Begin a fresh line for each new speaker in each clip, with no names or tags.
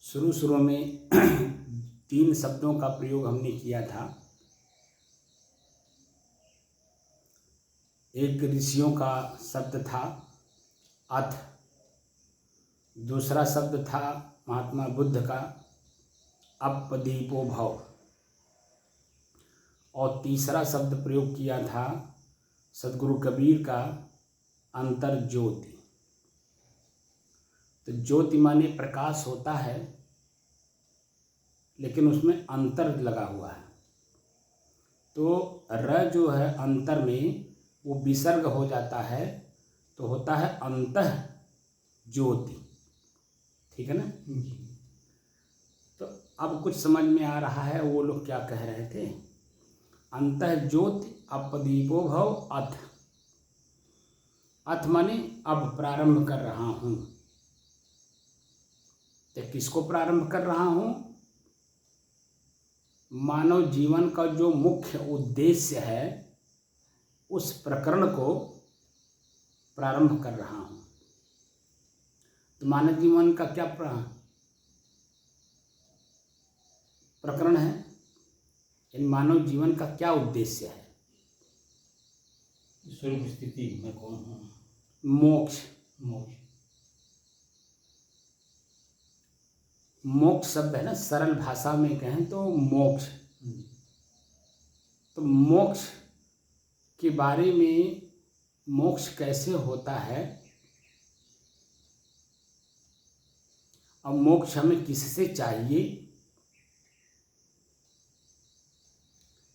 शुरू शुरू में 3 शब्दों का प्रयोग हमने किया था। एक ऋषियों का शब्द था अथ, दूसरा शब्द था महात्मा बुद्ध का अपदीपो भव, और तीसरा शब्द प्रयोग किया था सदगुरु कबीर का अंतर ज्योति। तो ज्योति माने प्रकाश होता है, लेकिन उसमें अंतर लगा हुआ है। तो र जो है अंतर में वो विसर्ग हो जाता है, तो होता है अंतः ज्योति। ठीक है ना। तो अब कुछ समझ में आ रहा है वो लोग क्या कह रहे थे। अंतः ज्योति अपदीपो भव अथ। अथ माने अब प्रारंभ कर रहा हूँ। तो किसको प्रारंभ कर रहा हूँ? मानव जीवन का जो मुख्य उद्देश्य है उस प्रकरण को प्रारंभ कर रहा हूँ। तो मानव जीवन का क्या प्रकरण है? इन मानव जीवन का क्या उद्देश्य है?
स्वरूप स्थिति में कौन हूँ?
मोक्ष। मोक्ष शब्द है ना, सरल भाषा में कहें तो मोक्ष। तो मोक्ष के बारे में, मोक्ष कैसे होता है और मोक्ष हमें किससे चाहिए,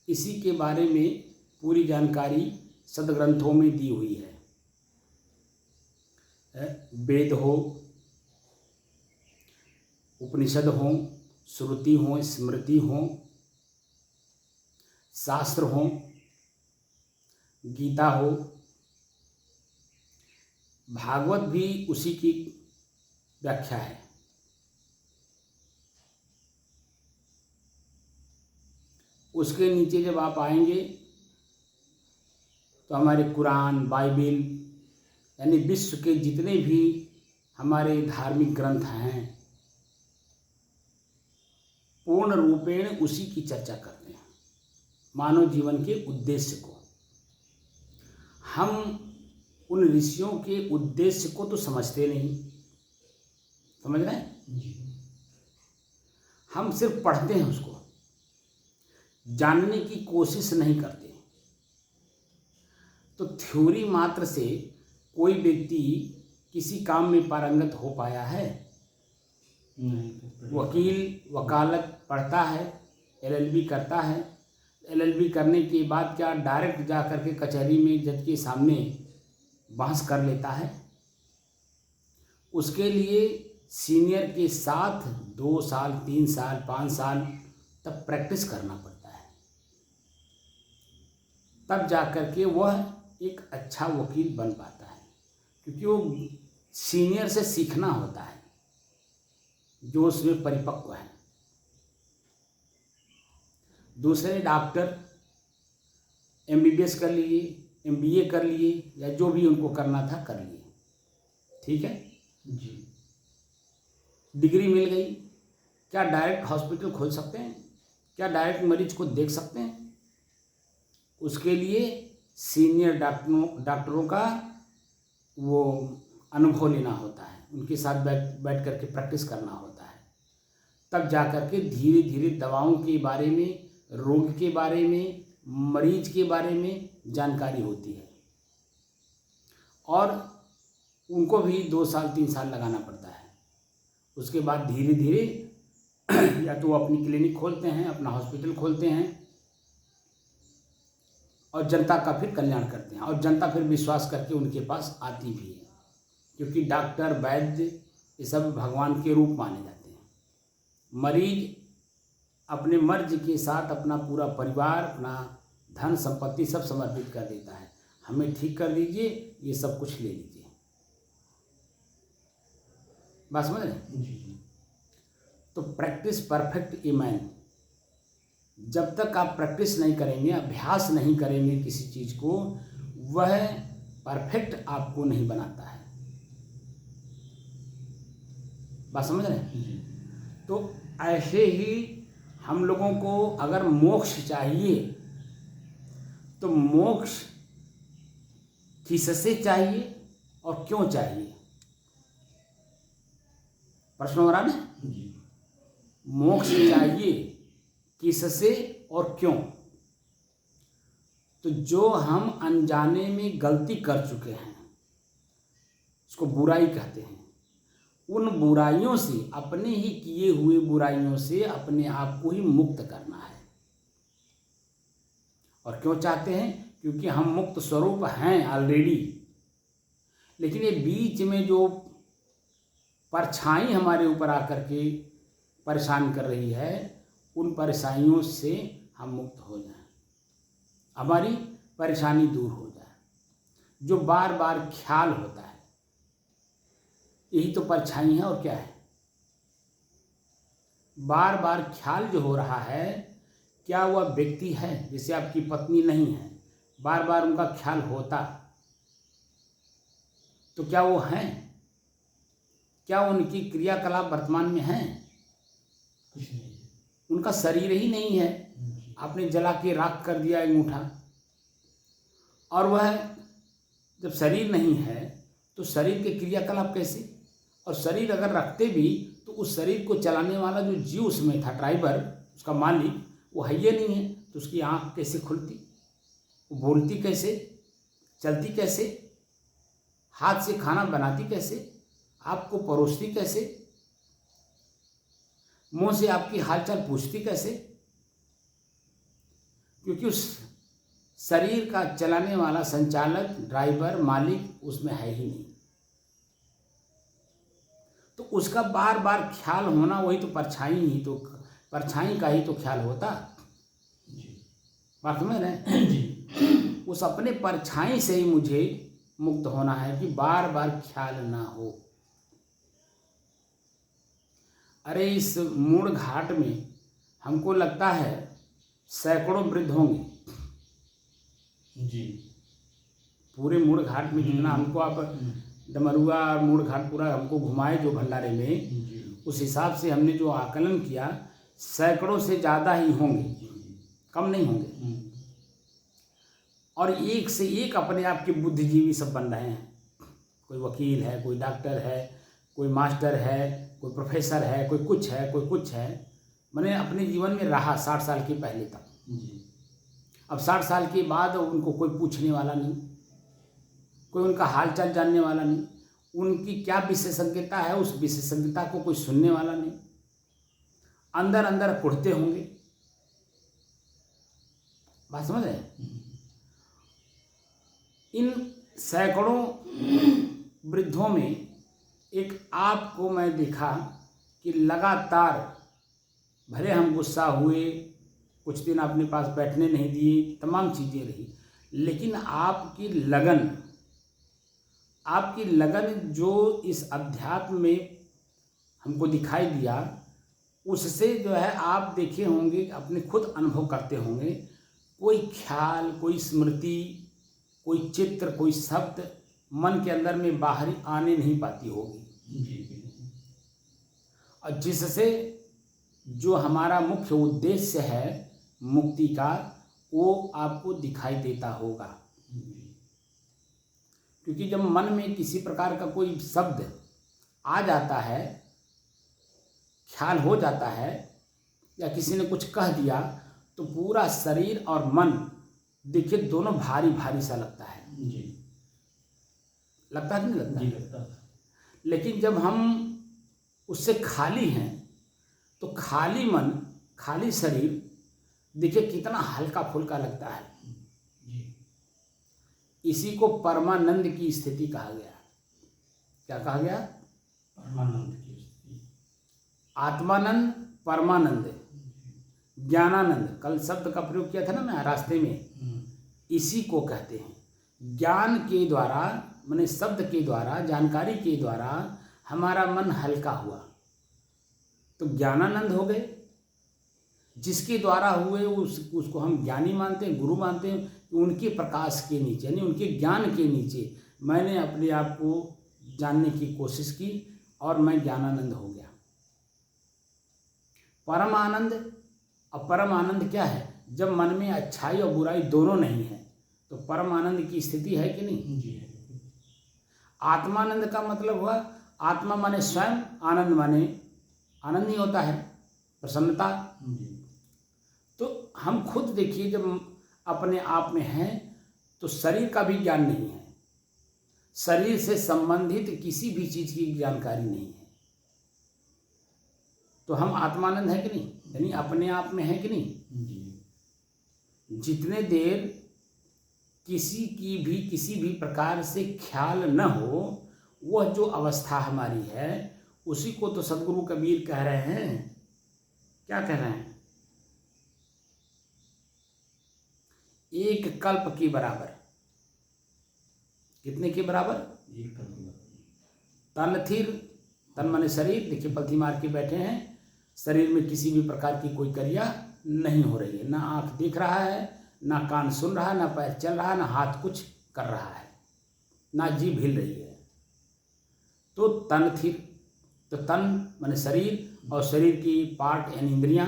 इसी के बारे में पूरी जानकारी सदग्रंथों में दी हुई है। वेद हो, उपनिषद हो, श्रुति हो, स्मृति हो, शास्त्र हो, गीता हो, भागवत भी उसी की व्याख्या है। उसके नीचे जब आप आएंगे तो हमारे कुरान, बाइबिल, यानी विश्व के जितने भी हमारे धार्मिक ग्रंथ हैं पूर्ण रूपेण उसी की चर्चा करते हैं, मानव जीवन के उद्देश्य को। हम उन ऋषियों के उद्देश्य को तो समझते नहीं, समझ रहे हैं? हम सिर्फ पढ़ते हैं, उसको जानने की कोशिश नहीं करते। तो थ्योरी मात्र से कोई व्यक्ति किसी काम में पारंगत हो पाया है? वकील वकालत पढ़ता है, LLB करता है, LLB करने के बाद क्या डायरेक्ट जा कर के कचहरी में जज के सामने बहस कर लेता है? उसके लिए सीनियर के साथ 2 साल, 3 साल, 5 साल तब प्रैक्टिस करना पड़ता है, तब जा कर के वह एक अच्छा वकील बन पाता है, क्योंकि वो सीनियर से सीखना होता है जो उसमें परिपक्व है। दूसरे डॉक्टर MBBS कर लिए, MBA कर लिए, या जो भी उनको करना था कर लिए। ठीक है
जी।
डिग्री मिल गई, क्या डायरेक्ट हॉस्पिटल खोल सकते हैं? क्या डायरेक्ट मरीज को देख सकते हैं? उसके लिए सीनियर डॉक्टरों का वो अनुभव लेना होता है, उनके साथ बैठ करके प्रैक्टिस करना होता है। तब जा कर के धीरे धीरे दवाओं के बारे में, रोग के बारे में, मरीज के बारे में जानकारी होती है, और उनको भी 2 साल 3 साल लगाना पड़ता है। उसके बाद धीरे धीरे या तो वो अपनी क्लिनिक खोलते हैं, अपना हॉस्पिटल खोलते हैं, और जनता का फिर कल्याण करते हैं, और जनता फिर विश्वास करके उनके पास आती भी है, क्योंकि डॉक्टर, वैद्य ये सब भगवान के रूप माने जाते हैं। मरीज अपने मर्ज के साथ अपना पूरा परिवार, अपना धन संपत्ति सब समर्पित कर देता है, हमें ठीक कर दीजिए, ये सब कुछ ले लीजिए। बात समझ रहे? तो प्रैक्टिस परफेक्ट ए मैन। जब तक आप प्रैक्टिस नहीं करेंगे, अभ्यास नहीं करेंगे किसी चीज़ को, वह परफेक्ट आपको नहीं बनाता है। बात समझ रहे हैं? तो ऐसे ही हम लोगों को अगर मोक्ष चाहिए तो मोक्ष किससे चाहिए और क्यों चाहिए? प्रश्न हो रहा ना?
जी।
मोक्ष चाहिए किससे और क्यों? तो जो हम अनजाने में गलती कर चुके हैं, उसको बुराई कहते हैं, उन बुराइयों से, अपने ही किए हुए बुराइयों से अपने आप को ही मुक्त करना है। और क्यों चाहते हैं? क्योंकि हम मुक्त स्वरूप हैं ऑलरेडी, लेकिन ये बीच में जो परछाई हमारे ऊपर आकर के परेशान कर रही है, उन परेशानियों से हम मुक्त हो जाएं, हमारी परेशानी दूर हो जाए। जो बार बार ख्याल होता है, यही तो परछाई है और क्या है? बार बार ख्याल जो हो रहा है, क्या वह व्यक्ति है? जैसे आपकी पत्नी नहीं है, बार बार उनका ख्याल होता, तो क्या वो हैं? क्या उनकी क्रियाकलाप वर्तमान में हैं?
कुछ नहीं।
उनका शरीर ही नहीं है, आपने जला के राख कर दिया अंगूठा। और वह जब शरीर नहीं है तो शरीर के क्रियाकलाप कैसे? और शरीर अगर रखते भी तो उस शरीर को चलाने वाला जो जीव उसमें था, ड्राइवर, उसका मालिक, वो है ही नहीं है, तो उसकी आँख कैसे खुलती? वो बोलती कैसे? चलती कैसे? हाथ से खाना बनाती कैसे? आपको परोसती कैसे? मुंह से आपकी हालचाल पूछती कैसे? क्योंकि उस शरीर का चलाने वाला संचालक, ड्राइवर, मालिक उसमें है ही नहीं। तो उसका बार बार ख्याल होना, वही तो परछाई का ही तो ख्याल होता। बात समझ रहे हैं?
जी।
उस अपने परछाई से ही मुझे मुक्त होना है कि बार बार ख्याल ना हो। अरे इस मूड़ घाट में हमको लगता है सैकड़ों वृद्ध होंगे।
जी।
पूरे मूड़ घाट में जितना हमको आप डमरुआ और मूड़ घाट पूरा हमको घुमाए जो भंडारे में,
जी।
उस हिसाब से हमने जो आकलन किया, सैकड़ों से ज़्यादा ही होंगे, कम नहीं होंगे। और एक से एक अपने आप के बुद्धिजीवी सब बन रहे हैं। कोई वकील है, कोई डॉक्टर है, कोई मास्टर है, कोई प्रोफेसर है, कोई कुछ है, कोई कुछ है। मैंने अपने जीवन में रहा 60 साल के पहले तक। अब 60 साल के बाद उनको कोई पूछने वाला नहीं, कोई उनका हालचाल जानने वाला नहीं, उनकी क्या विशेषज्ञता है उस विशेषज्ञता को कोई सुनने वाला नहीं। अंदर अंदर कुढ़ते होंगे। बात समझ रहे हैं? इन सैकड़ों वृद्धों में एक आपको मैं देखा कि लगातार, भले हम गुस्सा हुए, कुछ दिन अपने पास बैठने नहीं दिए, तमाम चीज़ें रही, लेकिन आपकी लगन जो इस अध्यात्म में हमको दिखाई दिया, उससे जो है आप देखे होंगे, अपने खुद अनुभव करते होंगे, कोई ख्याल, कोई स्मृति, कोई चित्र, कोई शब्द मन के अंदर में बाहर आने नहीं पाती होगी। और जिससे जो हमारा मुख्य उद्देश्य है मुक्ति का, वो आपको दिखाई देता होगा। क्योंकि जब मन में किसी प्रकार का कोई शब्द आ जाता है, ख्याल हो जाता है, या किसी ने कुछ कह दिया, तो पूरा शरीर और मन देखिए दोनों भारी भारी सा लगता है। लगता है कि नहीं लगता?
जी, लगता है।
लेकिन जब हम उससे खाली हैं तो खाली मन, खाली शरीर देखिए कितना हल्का फुल्का लगता है। इसी को परमानंद की स्थिति कहा गया। क्या कहा गया?
परमानंद की स्थिति।
आत्मानंद, परमानंद, ज्ञानानंद, कल शब्द का प्रयोग किया था ना मैं रास्ते में, इसी को कहते हैं। ज्ञान के द्वारा, माने शब्द के द्वारा, जानकारी के द्वारा हमारा मन हल्का हुआ तो ज्ञानानंद हो गए। जिसके द्वारा हुए उसको हम ज्ञानी मानते हैं, गुरु मानते हैं। उनके प्रकाश के नीचे, यानी उनके ज्ञान के नीचे मैंने अपने आप को जानने की कोशिश की और मैं ज्ञानानंद हो गया। परम आनंद, और परम आनंद क्या है? जब मन में अच्छाई और बुराई दोनों नहीं है तो परम आनंद की स्थिति है कि नहीं?
जी है।
आत्मानंद का मतलब हुआ, आत्मा माने स्वयं, आनंद माने आनंद ही होता है, प्रसन्नता।
जी।
तो हम खुद देखिए, जब अपने आप में हैं तो शरीर का भी ज्ञान नहीं है, शरीर से संबंधित किसी भी चीज की जानकारी नहीं है, तो हम आत्मानंद है कि नहीं? यानी अपने आप में है कि नहीं?
जी।
जितने देर किसी भी प्रकार से ख्याल न हो, वह जो अवस्था हमारी है, उसी को तो सदगुरु कबीर कह रहे हैं। क्या कह रहे हैं? एक कल्प के बराबर। कितने के बराबर?
एक कल्प।
तन थिर, तन माने शरीर, देखिए पलथी मार के बैठे हैं, शरीर में किसी भी प्रकार की कोई क्रिया नहीं हो रही है, ना आंख देख रहा है, ना कान सुन रहा है, ना पैर चल रहा है, ना हाथ कुछ कर रहा है, ना जीभ हिल रही है। तो तन थिर, तो तन माने शरीर, और शरीर की पार्ट यानी इंद्रियां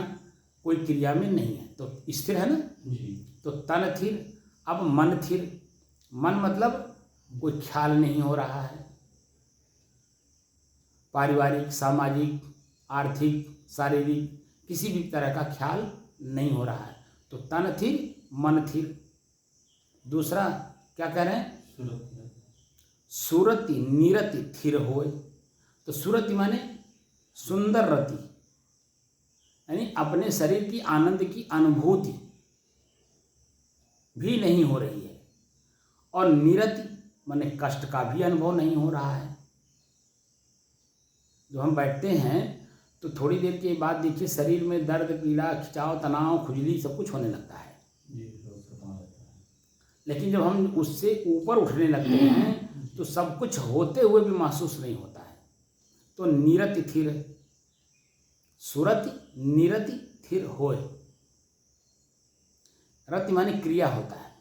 कोई क्रिया में नहीं है, तो स्थिर है ना।
जी।
तो तन थिर। अब मन थिर, मन मतलब कोई ख्याल नहीं हो रहा है, पारिवारिक, सामाजिक, आर्थिक, शारीरिक किसी भी तरह का ख्याल नहीं हो रहा है, तो तन थिर मन थिर। दूसरा क्या कह रहे हैं? सुरति निरति थिर होए। तो सुरति माने सुंदर रति, यानी अपने शरीर की आनंद की अनुभूति भी नहीं हो रही है, और निरति माने कष्ट का भी अनुभव नहीं हो रहा है। जो हम बैठते हैं तो थोड़ी देर के बाद देखिए शरीर में दर्द, पीड़ा, खिंचाव, तनाव, खुजली सब कुछ होने लगता है, लेकिन जब हम उससे ऊपर उठने लगते हैं तो सब कुछ होते हुए भी महसूस नहीं होता है। तो निरति थिर, सुरति निरति थिर होए। रति माने क्रिया होता है,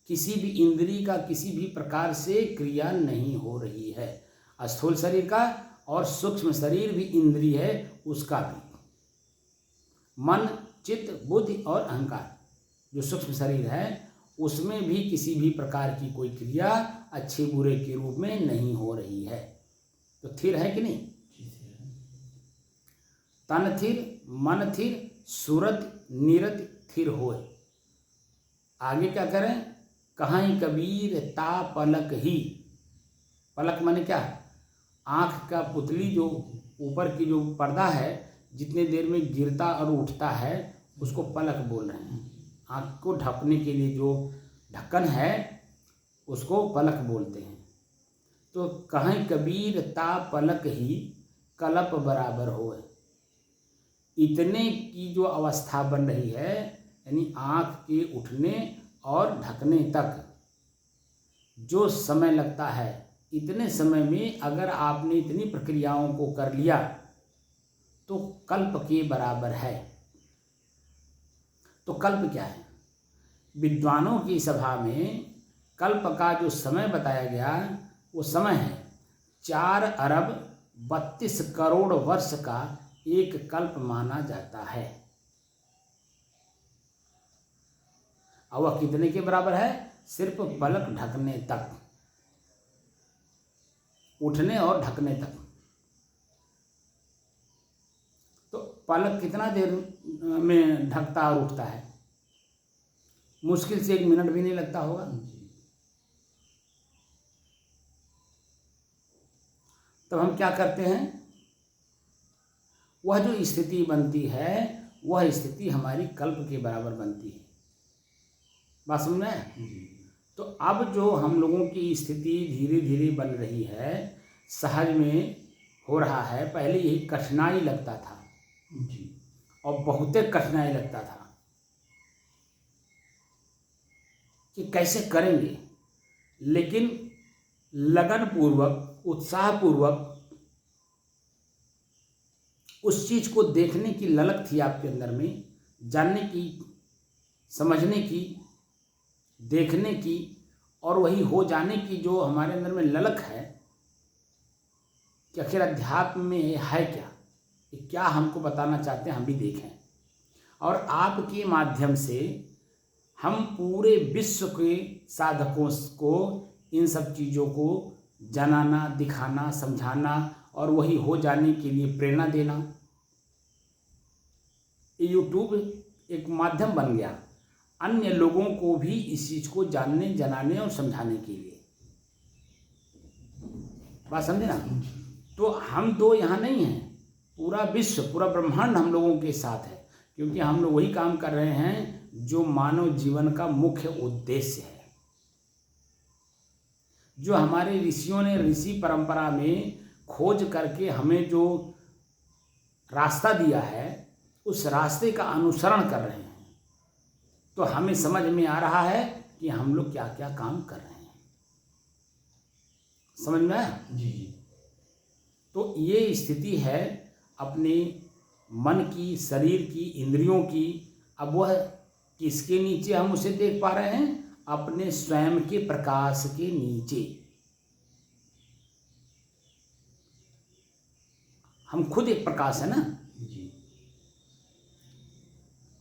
किसी भी इंद्रिय का किसी भी प्रकार से क्रिया नहीं हो रही है। स्थूल शरीर का और सूक्ष्म शरीर भी इंद्रिय है, उसका भी मन, चित्त, बुद्धि और अहंकार, जो सूक्ष्म शरीर है उसमें भी किसी भी प्रकार की कोई क्रिया अच्छे बुरे के रूप में नहीं हो रही है। तो थिर है कि नहीं? तन थिर, मन थिर, सुरत निरत थिर होए। आगे क्या करें? कहां कबीर ता पलक ही। पलक माने क्या? आँख का पुतली, जो ऊपर की जो पर्दा है, जितने देर में गिरता और उठता है उसको पलक बोल रहे हैं। आँख को ढकने के लिए जो ढक्कन है उसको पलक बोलते हैं। तो कहें कबीर ता पलक ही कलप बराबर होए। इतने की जो अवस्था बन रही है, यानी आँख के उठने और ढकने तक जो समय लगता है, इतने समय में अगर आपने इतनी प्रक्रियाओं को कर लिया तो कल्प के बराबर है। तो कल्प क्या है? विद्वानों की सभा में कल्प का जो समय बताया गया वो समय है 4 अरब 32 करोड़ वर्ष का एक कल्प माना जाता है। और वह कितने के बराबर है? सिर्फ पलक ढकने तक, उठने और ढकने तक। तो पलक कितना देर में ढकता और उठता है? मुश्किल से 1 मिनट भी नहीं लगता होगा। तब हम क्या करते हैं? वह जो स्थिति बनती है वह स्थिति हमारी कल्प के बराबर बनती है। बात समझ में आया? तो अब जो हम लोगों की स्थिति धीरे धीरे बन रही है, सहज में हो रहा है। पहले यही कठिनाई लगता था जी, और बहुत कठिनाई लगता था कि कैसे करेंगे, लेकिन लगन पूर्वक, उत्साह पूर्वक उस चीज को देखने की ललक थी आपके अंदर में, जानने की, समझने की, देखने की, और वही हो जाने की जो हमारे अंदर में ललक है कि आखिर अध्यात्म में है क्या, कि क्या हमको बताना चाहते हैं, हम भी देखें। और आपके माध्यम से हम पूरे विश्व के साधकों को इन सब चीज़ों को जनाना, दिखाना, समझाना और वही हो जाने के लिए प्रेरणा देना। यूट्यूब एक माध्यम बन गया अन्य लोगों को भी इस चीज़ को जानने, जनाने और समझाने के लिए। बात समझे ना? तो हम दो यहाँ नहीं हैं, पूरा विश्व, पूरा ब्रह्मांड हम लोगों के साथ है, क्योंकि हम लोग वही काम कर रहे हैं जो मानव जीवन का मुख्य उद्देश्य है। जो हमारे ऋषियों ने ऋषि परंपरा में खोज करके हमें जो रास्ता दिया है, उस रास्ते का अनुसरण कर रहे हैं। तो हमें समझ में आ रहा है कि हम लोग क्या क्या काम कर रहे हैं। समझ में आया?
जी।
तो ये स्थिति है अपने मन की, शरीर की, इंद्रियों की। अब वह किसके नीचे हम उसे देख पा रहे हैं? अपने स्वयं के प्रकाश के नीचे। हम खुद एक प्रकाश है ना।
जी।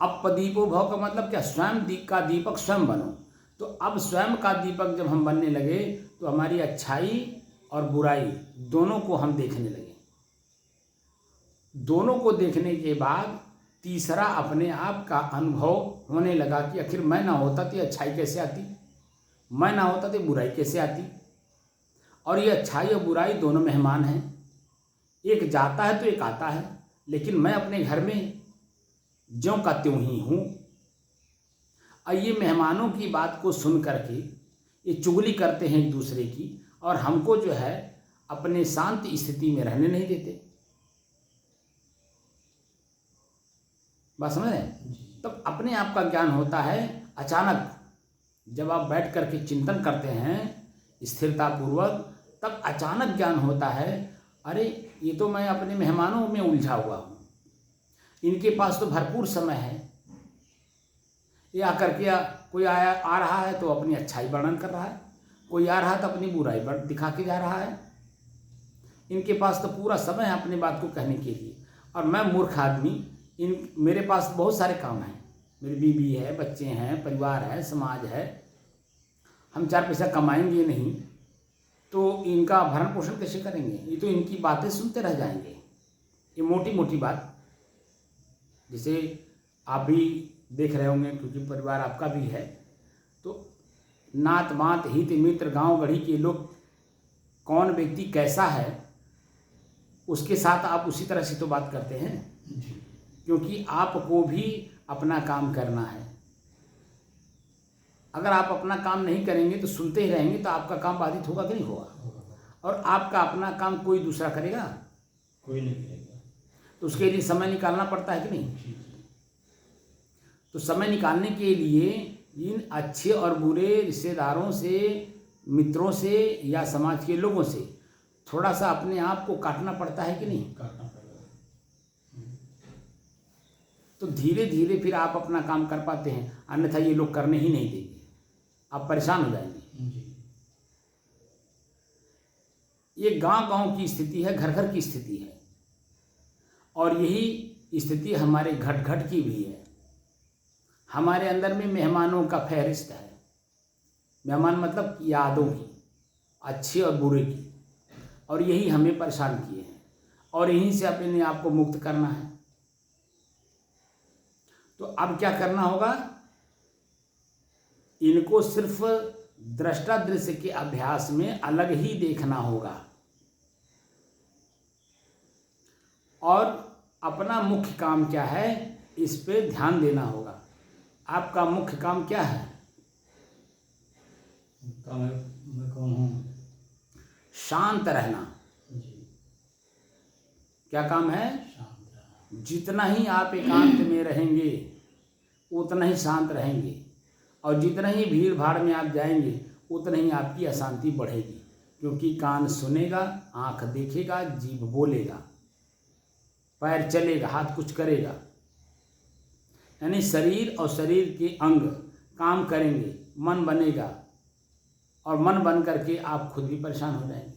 अपदीपो भव का मतलब क्या? स्वयं का दीपक स्वयं बनो। तो अब स्वयं का दीपक जब हम बनने लगे तो हमारी अच्छाई और बुराई दोनों को हम देखने लगे। दोनों को देखने के बाद तीसरा अपने आप का अनुभव होने लगा कि आखिर मैं ना होता तो ये अच्छाई कैसे आती, मैं ना होता तो बुराई कैसे आती। और ये अच्छाई और बुराई दोनों मेहमान हैं, एक जाता है तो एक आता है, लेकिन मैं अपने घर में ज्यों का त्यों ही हूँ। और ये मेहमानों की बात को सुन करके ये चुगली करते हैं एक दूसरे की, और हमको जो है अपने शांत स्थिति में रहने नहीं देते। बात समझ रहे हैं? तब अपने आप का ज्ञान होता है अचानक, जब आप बैठ करके चिंतन करते हैं स्थिरता पूर्वक, तब अचानक ज्ञान होता है, अरे ये तो मैं अपने मेहमानों में उलझा हुआ हूँ, इनके पास तो भरपूर समय है। ये आकर के कोई आ रहा है तो अपनी अच्छाई वर्णन कर रहा है, कोई आ रहा है तो अपनी बुराई दिखा के जा रहा है। इनके पास तो पूरा समय है अपनी बात को कहने के लिए, और मैं मूर्ख आदमी, मेरे पास बहुत सारे काम हैं, मेरी बीवी है, बच्चे हैं, परिवार है, समाज है, हम चार पैसा कमाएंगे नहीं तो इनका भरण पोषण कैसे करेंगे? ये तो इनकी बातें सुनते रह जाएंगे। ये मोटी मोटी बात, जैसे आप भी देख रहे होंगे क्योंकि परिवार आपका भी है, तो नात मात हित मित्र गांव गढ़ी के लोग, कौन व्यक्ति कैसा है उसके साथ आप उसी तरह से तो बात करते हैं, क्योंकि आपको भी अपना काम करना है। अगर आप अपना काम नहीं करेंगे तो सुनते ही रहेंगे तो आपका काम बाधित होगा कि नहीं होगा? और आपका अपना काम कोई दूसरा करेगा?
कोई नहीं करेगा।
तो उसके लिए समय निकालना पड़ता है कि नहीं? तो समय निकालने के लिए इन अच्छे और बुरे रिश्तेदारों से, मित्रों से या समाज के लोगों से थोड़ा सा अपने आप को काटना पड़ता है कि नहीं?
काटना पड़ेगा।
तो धीरे धीरे फिर आप अपना काम कर पाते हैं, अन्यथा ये लोग करने ही नहीं देंगे, आप परेशान हो जाएंगे।
जी।
ये गांव गांव की स्थिति है, घर घर की स्थिति है, और यही स्थिति हमारे घट घट की भी है। हमारे अंदर में मेहमानों का फहरिस्त है। मेहमान मतलब यादों की, अच्छे और बुरे की, और यही हमें परेशान किए हैं, और यहीं से अपने आप को मुक्त करना है। तो अब क्या करना होगा? इनको सिर्फ दृष्टा दृश्य के अभ्यास में अलग ही देखना होगा, और अपना मुख्य काम क्या है इस पे ध्यान देना होगा। आपका मुख्य काम क्या है?
मैं कौन हूँ?
शांत रहना।
जी।
क्या काम है?
शांत रहना।
जितना ही आप एकांत में रहेंगे उतना ही शांत रहेंगे, और जितना ही भीड़ भाड़ में आप जाएंगे उतना ही आपकी अशांति बढ़ेगी, क्योंकि कान सुनेगा, आँख देखेगा, जीभ बोलेगा, पैर चलेगा, हाथ कुछ करेगा, यानी शरीर और शरीर के अंग काम करेंगे, मन बनेगा, और मन बन करके आप खुद भी परेशान हो जाएंगे।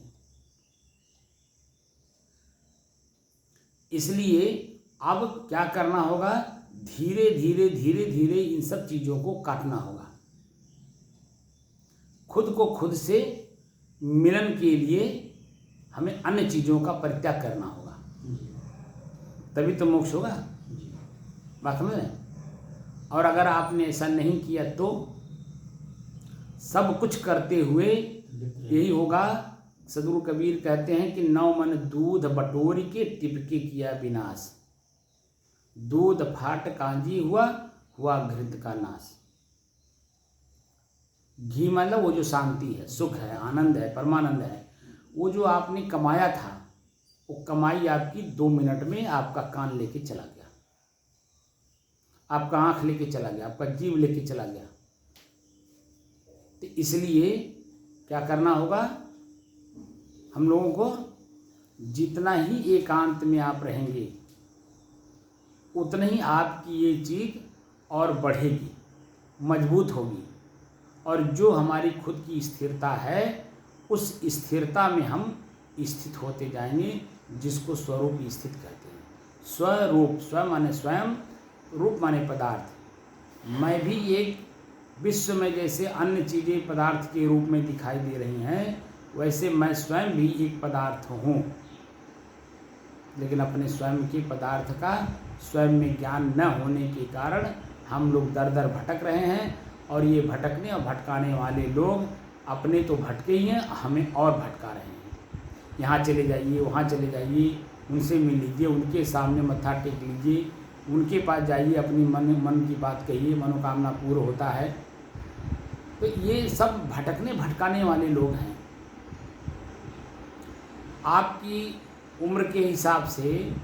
इसलिए अब क्या करना होगा, धीरे धीरे धीरे धीरे इन सब चीज़ों को काटना होगा। खुद को खुद से मिलन के लिए हमें अन्य चीज़ों का परित्याग करना होगा, तभी तो मोक्ष होगा। बात में, और अगर आपने ऐसा नहीं किया तो सब कुछ करते हुए यही होगा। सदगुरु कबीर कहते हैं कि नौ मन दूध बटोरी के टिपके किया विनाश, दूध फाट कांजी हुआ, हुआ घृत का नाश। घी मतलब वो जो शांति है, सुख है, आनंद है, परमानंद है, वो जो आपने कमाया था, वो कमाई आपकी 2 मिनट में आपका कान लेके चला गया, आपका आँख लेके चला गया, आपका जीव लेके चला गया। तो इसलिए क्या करना होगा, हम लोगों को जितना ही एकांत में आप रहेंगे उतना ही आपकी ये चीज़ और बढ़ेगी, मजबूत होगी, और जो हमारी खुद की स्थिरता है उस स्थिरता में हम स्थित होते जाएंगे, जिसको स्वरूप स्थित कहते हैं। स्वरूप, स्व माने स्वयं, रूप माने पदार्थ। मैं भी एक विश्व में जैसे अन्य चीज़ें पदार्थ के रूप में दिखाई दे रही हैं, वैसे मैं स्वयं भी एक पदार्थ हूँ, लेकिन अपने स्वयं के पदार्थ का स्वयं में ज्ञान न होने के कारण हम लोग दर दर भटक रहे हैं। और ये भटकने और भटकाने वाले लोग अपने तो भटके ही हैं, हमें और भटका रहे हैं। यहाँ चले जाइए, वहाँ चले जाइए, उनसे मिल लीजिए, उनके सामने मत्था टेक लीजिए, उनके पास जाइए, अपनी मन की बात कहिए, मनोकामना पूर्ण होता है। तो ये सब भटकने भटकाने वाले लोग हैं। आपकी उम्र के हिसाब से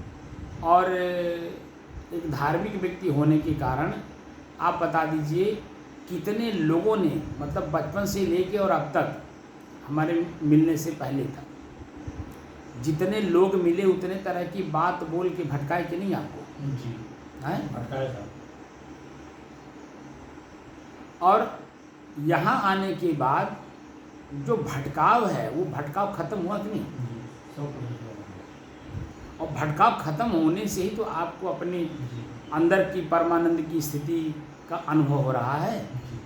और एक धार्मिक व्यक्ति होने के कारण आप बता दीजिए कितने लोगों ने, मतलब बचपन से लेके और अब तक, हमारे मिलने से पहले तक जितने लोग मिले उतने तरह की बात बोल के भटकाए कि नहीं आपको?
जी,
हैं?
भटकाए साहब।
और यहाँ आने के बाद जो भटकाव है वो भटकाव खत्म हुआ कि नहीं?
जी, 100%
और भटकाव खत्म होने से ही तो आपको अपने
जी,
अंदर की परमानंद की स्थिति का अनुभव हो रहा है,
जी,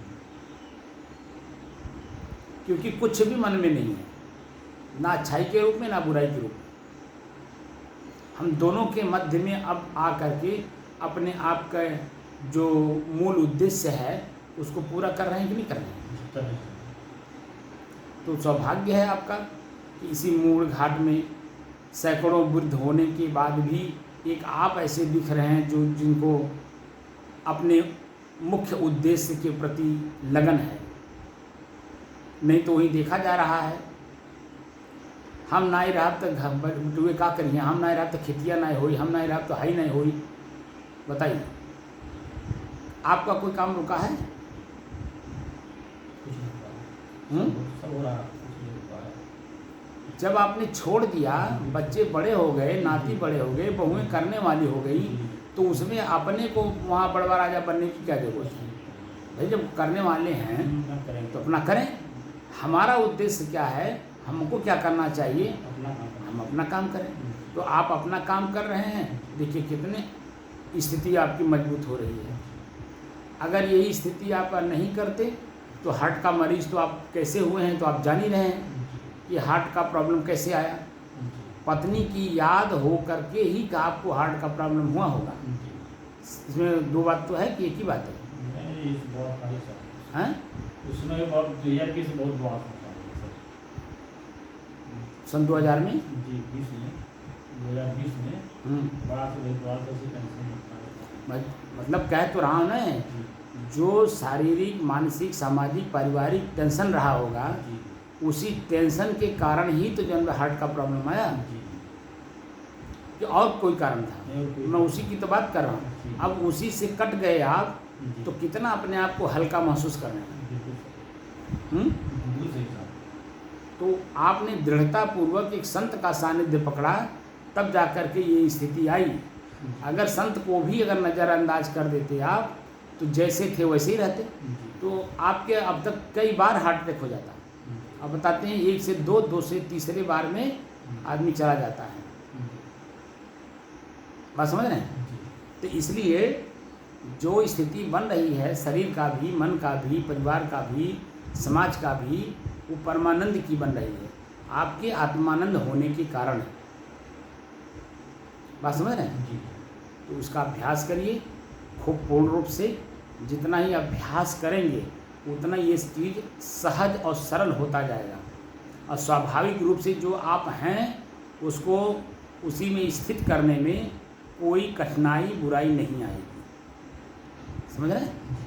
क्योंकि कुछ भी मन में नहीं है, ना अच्छाई के रूप में ना बुराई के रूप में। हम दोनों के मध्य में अब आ करके अपने आप का जो मूल उद्देश्य है उसको पूरा कर रहे हैं कि नहीं कर रहे हैं?
जितना है।
तो सौभाग्य है आपका कि इसी मूल घाट में सैकड़ों वृद्ध होने के बाद भी एक आप ऐसे दिख रहे हैं जो जिनको अपने मुख्य उद्देश्य के प्रति लगन है। नहीं तो वही देखा जा रहा है, हम ना ही रहा तो बटुए का करिए, हम ना ही रहा तो खेतिया ना होई, हम ना ही रहा तो हाई नहीं होई। बताइए, आपका कोई काम रुका है?
कुछ नहीं हुआ। सब हो रहा, कुछ नहीं हुआ है।
जब आपने छोड़ दिया, बच्चे बड़े हो गए, नाती बड़े हो गए, बहुएं करने वाली हो गई, तो उसमें अपने को वहाँ बड़वा राजा बनने की क्या जरूरत है? भाई जब करने वाले हैं
ना करें
तो अपना करें। हमारा उद्देश्य क्या है, हमको क्या करना चाहिए?
अपना काम करें।
हम अपना काम करें। तो आप अपना काम कर रहे हैं, देखिए कितने स्थिति आपकी मजबूत हो रही है। अगर यही स्थिति आप नहीं करते तो हार्ट का मरीज तो आप कैसे हुए हैं तो आप जान ही रहे हैं कि हार्ट का प्रॉब्लम कैसे आया। पत्नी की याद हो करके ही का आपको हार्ट का प्रॉब्लम हुआ होगा। इसमें दो बात तो है कि एक ही बात है?
नहीं, बहुत भारी सर।
हैं?
उसमें बहुत 2020 से बहुत बात होता है सर।
सन 2000 में
जी, 2020 में बड़ा से बहुत बड़ा से टेंशन होता है।
मतलब कह तो रहा हूँ ना, जो शारीरिक, मानसिक, सामाजिक, पारिवारिक टेंशन रहा होगा,
जी,
उसी टेंशन के कारण ही तो जन्म हार्ट का प्रॉब्लम आया,
जी,
कि और कोई कारण था?
नहीं और कोई-
मैं उसी की तो बात कर रहा हूँ। अब उसी से कट गए आप
जी,
तो कितना अपने आप को हल्का महसूस कर रहे हैं।
बिल्कुल सर,
हम्म?
बिल्कुल सही साहब।
तो आपने दृढ़तापूर्वक एक संत का सानिध्य पकड़ा, तब जा कर के ये स्थिति आई। अगर संत को भी अगर नज़रअंदाज कर देते आप तो जैसे थे वैसे ही रहते,
जी,
तो आपके अब तक कई बार हार्ट अटैक हो जाता। अब बताते हैं 1 से 2, 2 से तीसरे बार में आदमी चला जाता है। बात समझ रहे हैं?
जी।
तो इसलिए जो स्थिति बन रही है शरीर का भी, मन का भी, परिवार का भी, समाज का भी, वो परमानंद की बन रही है, आपके आत्मानंद होने के कारण है। बात समझ रहे हैं?
जी।
तो उसका अभ्यास करिए खूब पूर्ण रूप से। जितना ही अभ्यास करेंगे उतना ये चीज़ सहज और सरल होता जाएगा, और स्वाभाविक रूप से जो आप हैं उसको उसी में स्थित करने में कोई कठिनाई बुराई नहीं आएगी। समझ रहे हैं?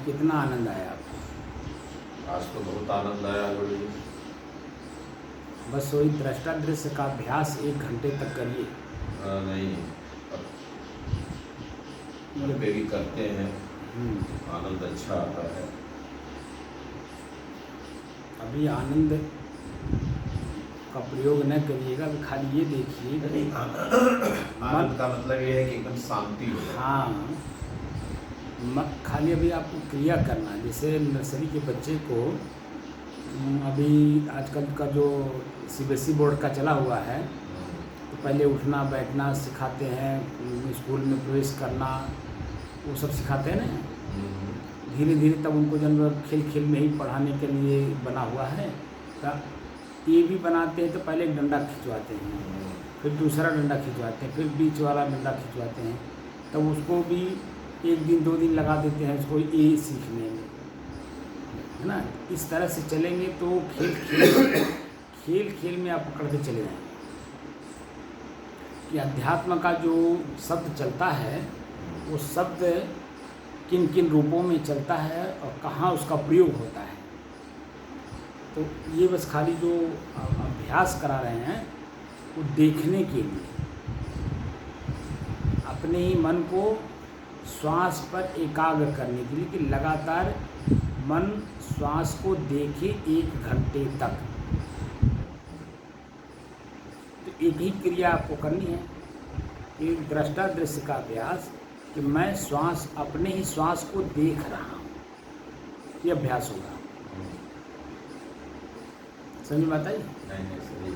कितना आनंद आया आपको?
आज तो बहुत आनंद आया गुरु जी।
बस वही दृष्टा दृश्य का अभ्यास 1 घंटे तक करिए।
नहीं, घर पे भी करते हैं, आनंद अच्छा आता है।
अभी आनंद का प्रयोग न करिएगा, अभी खाली ये देखिए कि
आनंद का मतलब ये है कि एकदम शांति हो जाए।
हाँ, खाली अभी आपको क्रिया करना है। जैसे नर्सरी के बच्चे को अभी आजकल का जो CBSE बोर्ड का चला हुआ है, तो पहले उठना बैठना सिखाते हैं, स्कूल में प्रवेश करना वो सब सिखाते हैं ना। धीरे धीरे तब उनको जब खेल खेल में ही पढ़ाने के लिए बना हुआ है, तब ये भी बनाते हैं। तो पहले एक डंडा खिंचवाते हैं, फिर दूसरा डंडा खिंचवाते हैं, फिर बीच वाला डंडा खिंचवाते हैं। तब उसको भी 1 दिन 2 दिन लगा देते हैं उसको ये सीखने में, है ना। इस तरह से चलेंगे तो खेल खेल में आप पकड़ते चले जाएंगे कि अध्यात्म का जो शब्द चलता है वो शब्द किन किन रूपों में चलता है और कहाँ उसका प्रयोग होता है। तो ये बस खाली जो अभ्यास करा रहे हैं वो देखने के लिए, अपने ही मन को श्वास पर एकाग्र करने के लिए कि लगातार मन श्वास को देखे 1 घंटे तक। तो एक ही क्रिया आपको करनी है, एक दृष्टा दृश्य का अभ्यास कि मैं श्वास अपने ही श्वास को देख रहा हूँ, ये अभ्यास होगा। समझ में आता है?
नहीं सही।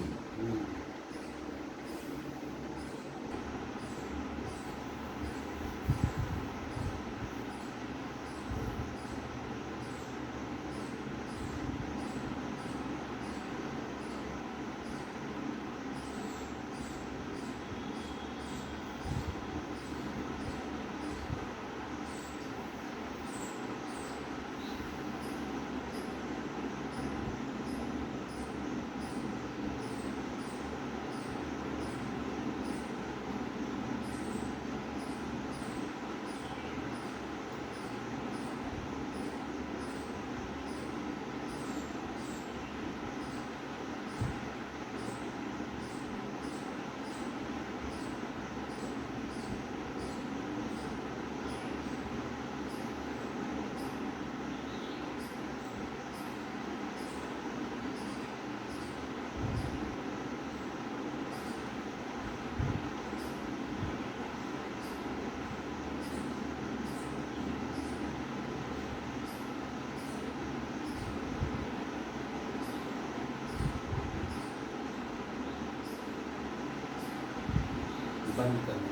बंद कर